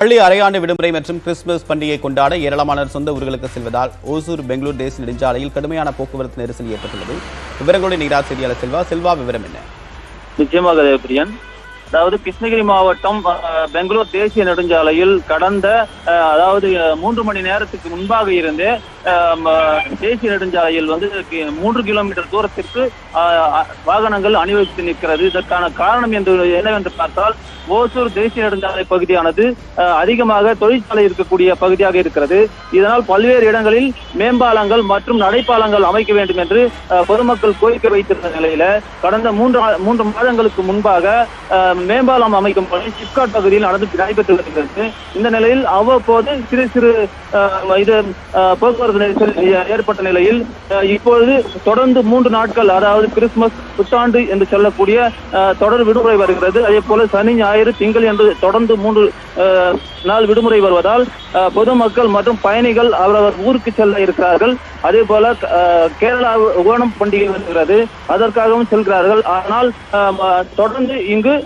பள்ளி அரையாண்டு விடுமுறை மற்றும் கிறிஸ்துமஸ் பண்டிகை கொண்டாட ஏராளமானோர் சொந்த ஊர்களுக்கு செல்வதால் ஓசூர் பெங்களூர் தேசிய நெடுஞ்சாலையில் கடுமையான போக்குவரத்து நெரிசல் ஏற்பட்டுள்ளது. விவரங்களுடன் நீரா செய்தியாளர் செல்வா விவரம் என்ன? நிச்சயமாக தேவப்பிரியன். அதாவது கிருஷ்ணகிரி மாவட்டம் பெங்களூர் தேசிய நெடுஞ்சாலையில் கடந்த 3 மணி நேரத்துக்கு முன்பாக இருந்து தேசிய நெடுஞ்சாலையில் 3 கிலோமீட்டர் தூரத்திற்கு வாகனங்கள் அணிவகுத்து நிற்கிறது. இதற்கான காரணம் என்னவென்று பார்த்தால், ஓசூர் தேசிய நெடுஞ்சாலை பகுதியானது அதிகமாக தொழிற்சாலை இருக்கக்கூடிய பகுதியாக இருக்கிறது. இதனால் பல்வேறு இடங்களில் மேம்பாலங்கள் மற்றும் நடைபாலங்கள் அமைக்க வேண்டும் என்று பொதுமக்கள் கோரிக்கை வைத்திருந்த நிலையில கடந்த 3 மாதங்களுக்கு முன்பாக மேம்பாலம் அமைக்கும் பணி சிப்காட் பகுதியில் நடைபெற்று வருகிறது. இந்த நிலையில் அவ்வப்போது சிறு போக்குவரத்து நெரிசல் ஏற்பட்ட நிலையில் இப்பொழுது தொடர்ந்து 3 நாட்கள், அதாவது கிறிஸ்துமஸ், புத்தாண்டு என்று சொல்லக்கூடிய தொடர் விடுமுறை வருகிறது. அதே போல சனி, ஞாயிறு, திங்கள் என்று தொடர்ந்து 3 நாள் விடுமுறை வருவதால் பொதுமக்கள் மற்றும் பயணிகள் அவரவர் ஊருக்கு செல்ல இருக்கிறார்கள். அதே போல கேரளா ஓணம் பண்டிகை வருகிறது, அதற்காகவும் செல்கிறார்கள். ஆனால் தொடர்ந்து இங்கு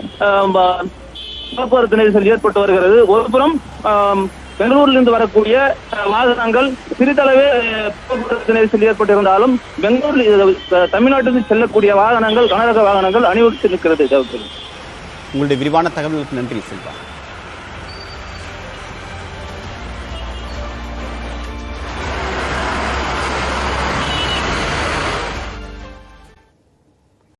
போக்குவரத்து நெரிசல் ஏற்பட்டு வருகிறது. ஒருபுறம் பெங்களூரிலிருந்து வரக்கூடிய வாகனங்கள் சிறிதளவே போக்குவரத்து நெரிசல் ஏற்பட்டிருந்தாலும் பெங்களூரில் தமிழ்நாட்டிற்கு செல்லக்கூடிய வாகனங்கள், கனரக வாகனங்கள் அணிவகுத்து நிற்கிறது. உங்களுடைய விரிவான தகவல்களுக்கு நன்றி செல்வா.